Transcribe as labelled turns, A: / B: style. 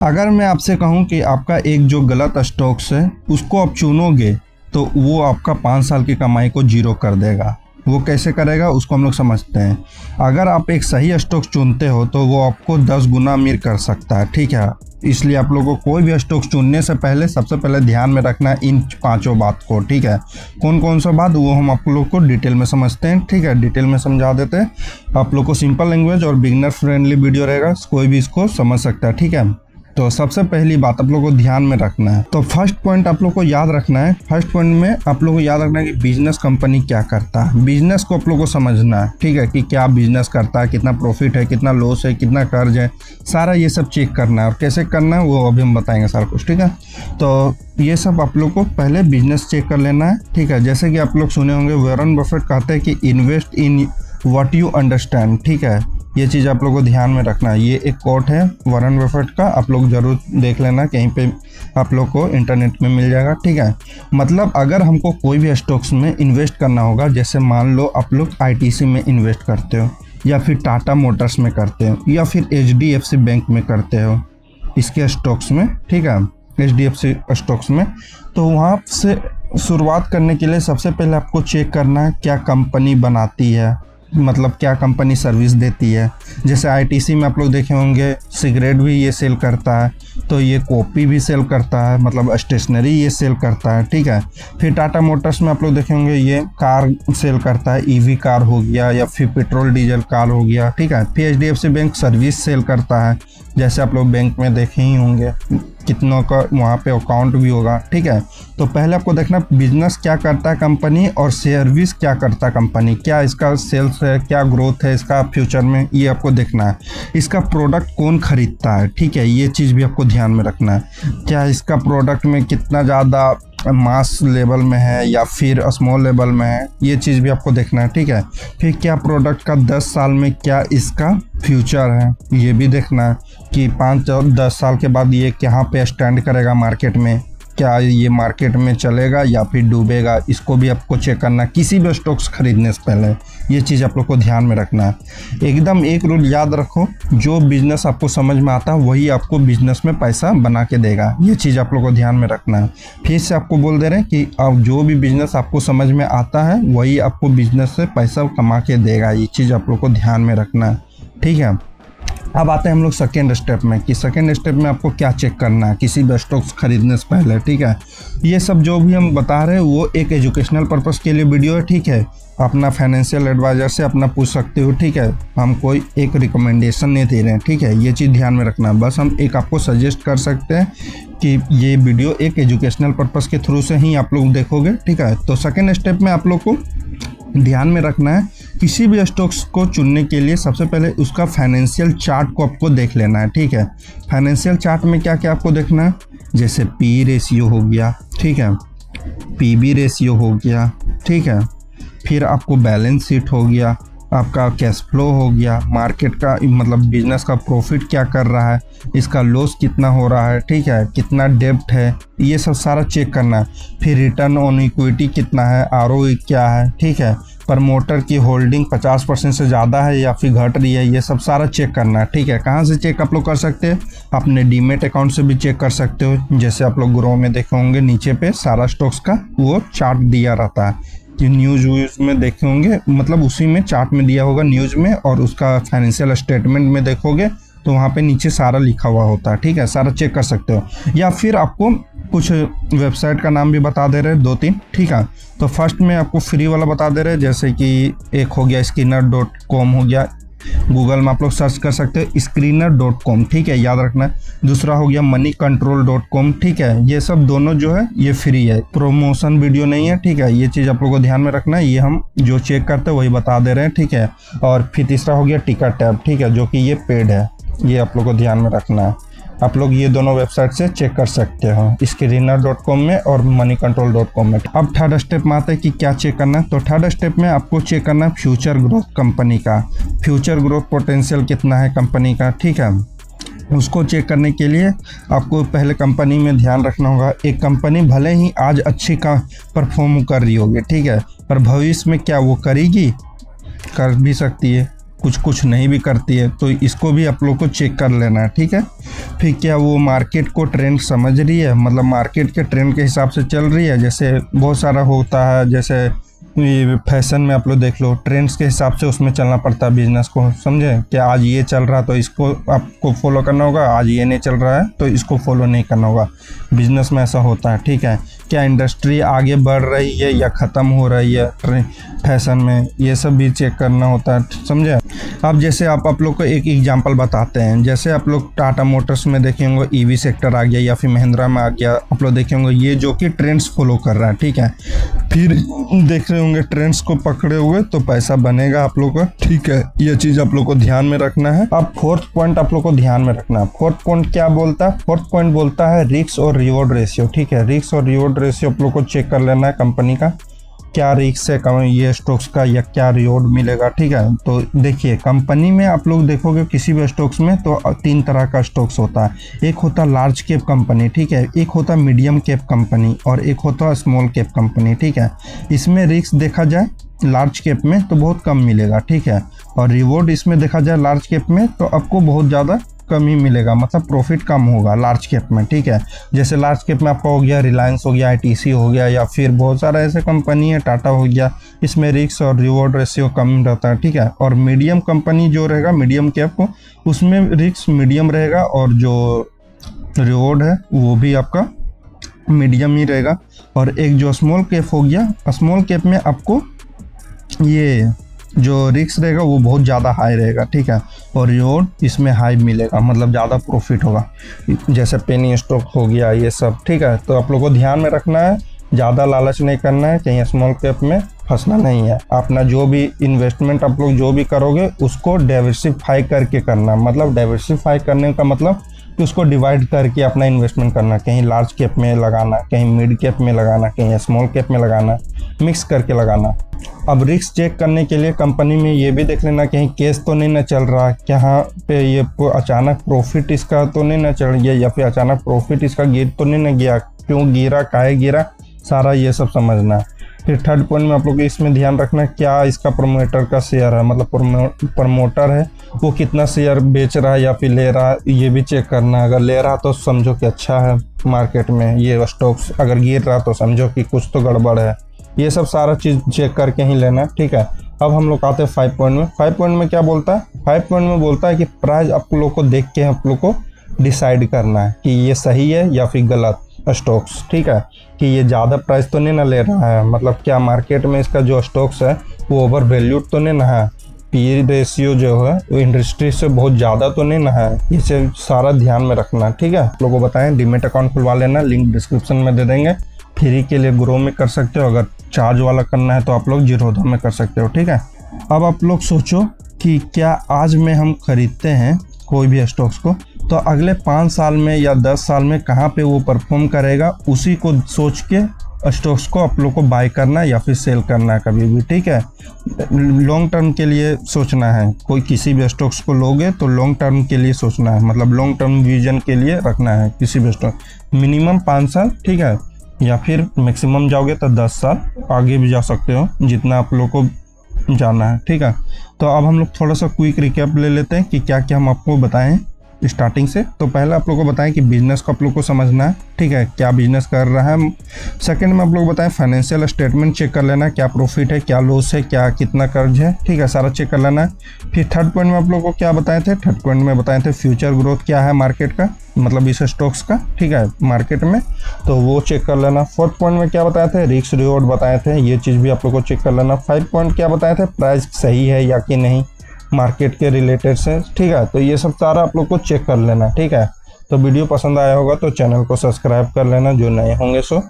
A: अगर मैं आपसे कहूं कि आपका एक जो गलत स्टॉक्स है उसको आप चुनोगे तो वो आपका 5 साल की कमाई को जीरो कर देगा। वो कैसे करेगा उसको हम लोग समझते हैं। अगर आप एक सही स्टॉक्स चुनते हो तो वो आपको 10 गुना अमीर कर सकता है, ठीक है। इसलिए आप लोगों को कोई भी स्टॉक्स चुनने से पहले सबसे पहले ध्यान में रखना है इन 5 बात को, ठीक है। कौन कौन सा बात वो हम आप लोग को डिटेल में समझते हैं, ठीक है। डिटेल में समझा देते हैं आप लोग को। सिंपल लैंग्वेज और बिगनर फ्रेंडली वीडियो रहेगा, कोई भी इसको समझ सकता है, ठीक है। तो सबसे पहली बात आप लोग को ध्यान में रखना है, तो फर्स्ट पॉइंट आप लोग को याद रखना है। फर्स्ट पॉइंट में आप लोग को याद रखना है कि बिजनेस कंपनी क्या करता है। बिजनेस को आप लोग को समझना है, ठीक है, कि क्या बिजनेस करता है, कितना प्रॉफिट है, कितना लॉस है, कितना कर्ज है, सारा ये सब चेक करना है। और कैसे करना है वो अभी हम बताएंगे सारा कुछ, ठीक है। तो ये सब आप लोग को पहले बिजनेस चेक कर लेना है, ठीक है। जैसे कि आप लोग सुने होंगे वॉरेन बफेट कहते हैं कि invest in what you understand, ठीक है। ये चीज़ आप लोग को ध्यान में रखना है। ये एक कोट है वॉरेन बफेट का, आप लोग जरूर देख लेना, कहीं पे आप लोग को इंटरनेट में मिल जाएगा, ठीक है। मतलब अगर हमको कोई भी स्टॉक्स में इन्वेस्ट करना होगा, जैसे मान लो आप लोग आईटीसी में इन्वेस्ट करते हो, या फिर टाटा मोटर्स में करते हो, या फिर एचडीएफसी बैंक में करते हो, इसके स्टॉक्स में, ठीक है, एचडीएफसी स्टॉक्स में, तो वहाँ से शुरुआत करने के लिए सबसे पहले आपको चेक करना है क्या कंपनी बनाती है, मतलब क्या कंपनी सर्विस देती है। जैसे आईटीसी में आप लोग देखे होंगे सिगरेट भी ये सेल करता है, तो ये कॉपी भी सेल करता है, मतलब स्टेशनरी ये सेल करता है, ठीक है। फिर टाटा मोटर्स में आप लोग देखे होंगे ये कार सेल करता है, ईवी कार हो गया, या फिर पेट्रोल डीजल कार हो गया, ठीक है। फिर एचडीएफसी बैंक सर्विस सेल करता है, जैसे आप लोग बैंक में देखे ही होंगे कितनों का वहाँ पे अकाउंट भी होगा, ठीक है। तो पहले आपको देखना बिजनेस क्या करता है कंपनी और सर्विस क्या करता है कंपनी, क्या इसका सेल्स है, क्या ग्रोथ है इसका फ्यूचर में, ये आपको देखना है। इसका प्रोडक्ट कौन खरीदता है, ठीक है, ये चीज़ भी आपको ध्यान में रखना है। क्या इसका प्रोडक्ट में कितना ज़्यादा मास लेवल में है या फिर स्मॉल लेवल में है, ये चीज़ भी आपको देखना है, ठीक है। फिर क्या प्रोडक्ट का 10 साल में क्या इसका फ्यूचर है, ये भी देखना है कि 5 और 10 साल के बाद ये कहाँ पे स्टैंड करेगा मार्केट में, क्या ये मार्केट में चलेगा या फिर डूबेगा, इसको भी आपको चेक करना है किसी भी स्टॉक्स खरीदने से पहले। ये चीज़ आप लोग को ध्यान में रखना है। एकदम एक रूल याद रखो, जो बिज़नेस आपको समझ में आता है वही आपको बिज़नेस में पैसा बना के देगा। ये चीज़ आप लोग को ध्यान में रखना है। फिर से आपको बोल दे रहे हैं कि अब जो भी बिज़नेस आपको समझ में आता है वही आपको बिज़नेस से पैसा कमा के देगा। ये चीज़ आप लोग को ध्यान में रखना है, ठीक है। अब आते हैं हम लोग सेकेंड स्टेप में, कि सेकेंड स्टेप में आपको क्या चेक करना है किसी भी स्टॉक्स खरीदने से पहले, ठीक है। ये सब जो भी हम बता रहे हैं वो एक एजुकेशनल पर्पस के लिए वीडियो है, ठीक है। अपना फाइनेंशियल एडवाइज़र से अपना पूछ सकते हो, ठीक है। हम कोई एक रिकमेंडेशन नहीं दे रहे हैं, ठीक है। ये चीज़ ध्यान में रखना, बस हम एक आपको सजेस्ट कर सकते हैं कि ये वीडियो एक एजुकेशनल पर्पस के थ्रू से ही आप लोग देखोगे, ठीक है। तो सेकेंड स्टेप में आप लोग को ध्यान में रखना है किसी भी स्टॉक्स को चुनने के लिए सबसे पहले उसका फाइनेंशियल चार्ट को आपको देख लेना है, ठीक है। फाइनेंशियल चार्ट में क्या क्या आपको देखना है, जैसे पी रेशियो हो गया, ठीक है, पीबी रेशियो हो गया, ठीक है। फिर आपको बैलेंस शीट हो गया, आपका कैश फ्लो हो गया, मार्केट का मतलब बिजनेस का प्रॉफिट क्या कर रहा है, इसका लॉस कितना हो रहा है, ठीक है, कितना डेब्ट है, ये सब सारा चेक करना है। फिर रिटर्न ऑन इक्विटी कितना है, आरओई क्या है, ठीक है। प्रमोटर की होल्डिंग 50% से ज़्यादा है या फिर घट रही है, ये सब सारा चेक करना है, ठीक है। कहाँ से चेक आप लोग कर सकते हैं, अपने डीमेट अकाउंट से भी चेक कर सकते हो। जैसे आप लोग ग्रो में देखे होंगे नीचे पे सारा स्टॉक्स का वो चार्ट दिया रहता है, न्यूज़ व्यूज़ में देखे होंगे, मतलब उसी में चार्ट में दिया होगा न्यूज़ में, और उसका फाइनेंशियल स्टेटमेंट में देखोगे तो वहाँ पे नीचे सारा लिखा हुआ होता है, ठीक है। सारा चेक कर सकते हो, या फिर आपको कुछ वेबसाइट का नाम भी बता दे रहे हैं 2-3, ठीक है। तो फर्स्ट में आपको फ्री वाला बता दे रहे हैं, जैसे कि एक हो गया स्किनर.com हो गया, गूगल में आप लोग सर्च कर सकते हो स्क्रीनर.com, ठीक है, याद रखना है। दूसरा हो गया moneycontrol.com, ठीक है। ये सब दोनों जो है ये फ्री है, प्रमोशन वीडियो नहीं है, ठीक है। ये चीज़ आप लोगों को ध्यान में रखना है, ये हम जो चेक करते हैं वही बता दे रहे हैं, ठीक है। और फिर तीसरा हो गया टिकर टैब, ठीक है, जो कि ये पेड है, ये आप लोग को ध्यान में रखना है। आप लोग ये दोनों वेबसाइट से चेक कर सकते हो, स्क्रीनर.com में और moneycontrol.com में। अब थर्ड स्टेप में आता है कि क्या चेक करना है। तो थर्ड स्टेप में आपको चेक करना है फ्यूचर ग्रोथ कंपनी का, फ्यूचर ग्रोथ पोटेंशियल कितना है कंपनी का, ठीक है। उसको चेक करने के लिए आपको पहले कंपनी में ध्यान रखना होगा। एक कंपनी भले ही आज अच्छी का परफॉर्म कर रही होगी, ठीक है, पर भविष्य में क्या वो करेगी, कर भी सकती है, कुछ कुछ नहीं भी करती है, तो इसको भी आप लोग को चेक कर लेना है, ठीक है। फिर क्या वो मार्केट को ट्रेंड समझ रही है, मतलब मार्केट के ट्रेंड के हिसाब से चल रही है। जैसे बहुत सारा होता है, जैसे ये फैशन में आप लोग देख लो, ट्रेंड्स के हिसाब से उसमें चलना पड़ता है बिजनेस को, समझे। कि आज ये चल रहा तो इसको आपको फॉलो करना होगा, आज ये नहीं चल रहा है तो इसको फॉलो नहीं करना होगा। बिजनेस में ऐसा होता है, ठीक है। क्या इंडस्ट्री आगे बढ़ रही है या ख़त्म हो रही है फैशन में, ये सब भी चेक करना होता है, समझे। अब जैसे आप लोग को एक एग्जांपल बताते हैं। जैसे आप लोग टाटा मोटर्स में देखे होंगे ईवी सेक्टर आ गया, या फिर महिंद्रा में आ गया, आप लोग देखे होंगे ये जो कि ट्रेंड्स फॉलो कर रहा है, ठीक है। फिर देख रहे होंगे ट्रेंड्स को पकड़े हुए तो पैसा बनेगा आप लोग का, ठीक है। ये चीज़ आप लोग को ध्यान में रखना है। अब फोर्थ पॉइंट आप लोग को ध्यान में रखना है। फोर्थ पॉइंट क्या बोलता है? फोर्थ पॉइंट बोलता है रिस्क और रिवॉर्ड रेशियो, ठीक है। रिस्क और रिवॉर्ड रेशियो आप लोग को चेक कर लेना है कंपनी का, क्या रिस्क है ये स्टॉक्स का या क्या रिवॉर्ड मिलेगा, ठीक है। तो देखिए कंपनी में आप लोग देखोगे किसी भी स्टॉक्स में तो 3 तरह का स्टॉक्स होता है। एक होता है लार्ज कैप कंपनी, ठीक है। एक होता है मीडियम कैप कंपनी और एक होता है स्मॉल कैप कंपनी, ठीक है। इसमें रिस्क देखा जाए लार्ज कैप में तो बहुत कम मिलेगा, ठीक है। और रिवॉर्ड इसमें देखा जाए लार्ज कैप में तो आपको बहुत ज़्यादा कम ही मिलेगा, मतलब प्रॉफिट कम होगा लार्ज कैप में, ठीक है। जैसे लार्ज कैप में आपका हो गया रिलायंस हो गया, आईटीसी हो गया, या फिर बहुत सारा ऐसे कंपनी है, टाटा हो गया, इसमें रिस्क और रिवॉर्ड रेशियो कम रहता है, ठीक है। और मीडियम कंपनी जो रहेगा मीडियम कैप को, उसमें रिस्क मीडियम रहेगा और जो रिवॉर्ड है वो भी आपका मीडियम ही रहेगा। और एक जो स्मॉल कैप हो गया, स्मॉल कैप में आपको ये जो रिस्क रहेगा वो बहुत ज़्यादा हाई रहेगा, ठीक है। और रिवॉर्ड इसमें हाई मिलेगा, मतलब ज़्यादा प्रॉफिट होगा। जैसे पेनी स्टॉक हो गया ये सब, ठीक है। तो आप लोगों को ध्यान में रखना है, ज़्यादा लालच नहीं करना है, कहीं स्मॉल कैप में फंसना नहीं है। अपना जो भी इन्वेस्टमेंट आप लोग जो भी करोगे उसको डाइवर्सिफाई करके करना। मतलब डाइवर्सिफाई करने का मतलब कि उसको डिवाइड करके अपना इन्वेस्टमेंट करना, कहीं लार्ज कैप में लगाना, कहीं मिड कैप में लगाना, कहीं स्मॉल कैप में लगाना, मिक्स करके लगाना। अब रिस्क चेक करने के लिए कंपनी में ये भी देख लेना कहीं केस तो नहीं ना चल रहा, यहाँ पे ये अचानक प्रॉफिट इसका तो नहीं ना चढ़ गया, या फिर अचानक प्रॉफिट इसका गिर तो नहीं ना गया, क्यों गिरा, काहे गिरा, सारा ये सब समझना है। फिर थर्ड पॉइंट में आप लोग इसमें ध्यान रखना क्या इसका प्रमोटर का शेयर है, मतलब प्रमोटर है वो कितना शेयर बेच रहा है या फिर ले रहा है, ये भी चेक करना। अगर ले रहा तो समझो कि अच्छा है मार्केट में ये स्टॉक्स, अगर गिर रहा तो समझो कि कुछ तो गड़बड़ है। ये सब सारा चीज़ चेक करके ही लेना, ठीक है। अब हम लोग आते हैं 5 पॉइंट में। 5 पॉइंट में क्या बोलता है? 5 पॉइंट में बोलता है कि प्राइस आप लोग को देख के आप लोग को डिसाइड करना है कि ये सही है या फिर गलत स्टॉक्स, ठीक है। कि ये ज़्यादा प्राइस तो नहीं ना ले रहा है, मतलब क्या मार्केट में इसका जो स्टॉक्स है वो ओवर वैल्यूड तो नहीं ना है, पी रेशियो जो है वो इंडस्ट्री से बहुत ज़्यादा तो नहीं ना है, इसे सारा ध्यान में रखना, ठीक है। आप लोगों को बताएं डीमेट अकाउंट खुलवा लेना, लिंक डिस्क्रिप्शन में दे देंगे। फ्री के लिए ग्रो में कर सकते हो, अगर चार्ज वाला करना है तो आप लोग जीरोधा में कर सकते हो, ठीक है। अब आप लोग सोचो कि क्या आज में हम खरीदते हैं कोई भी स्टॉक्स को तो अगले 5 साल में या 10 साल में कहाँ पे वो परफॉर्म करेगा, उसी को सोच के स्टॉक्स को आप लोग को बाय करना है या फिर सेल करना है कभी भी, ठीक है। लॉन्ग टर्म के लिए सोचना है, कोई किसी भी स्टॉक्स को लोगे तो लॉन्ग टर्म के लिए सोचना है, मतलब लॉन्ग टर्म विजन के लिए रखना है किसी भी स्टॉक, मिनिमम 5 साल, ठीक है। या फिर मैक्सिमम जाओगे तो 10 साल आगे भी जा सकते हो, जितना आप लोग को जाना है, ठीक है। तो अब हम लोग थोड़ा सा क्विक रिकैप ले लेते हैं कि क्या क्या हम आपको बताएं स्टार्टिंग से। तो पहले आप लोग को बताएं कि बिजनेस को आप लोग को समझना है, ठीक है, क्या बिजनेस कर रहा है। सेकंड में आप लोग बताएं फाइनेंशियल स्टेटमेंट चेक कर लेना, क्या प्रॉफिट है, क्या लॉस है, क्या कितना कर्ज है, ठीक है, सारा चेक कर लेना है। फिर थर्ड पॉइंट में आप लोग को क्या बताए थे? थर्ड पॉइंट में बताए थे फ्यूचर ग्रोथ क्या है मार्केट का, मतलब इस स्टॉक्स का, ठीक है, मार्केट में, तो वो चेक कर लेना। फोर्थ पॉइंट में क्या बताए थे? रिस्क रिवॉर्ड बताए थे, ये चीज़ भी आप लोग को चेक कर लेना। 5 पॉइंट क्या बताए थे? प्राइस सही है या कि नहीं मार्केट के रिलेटेड से, ठीक है। तो ये सब सारा आप लोग को चेक कर लेना, ठीक है। तो वीडियो पसंद आया होगा तो चैनल को सब्सक्राइब कर लेना जो नए होंगे सो।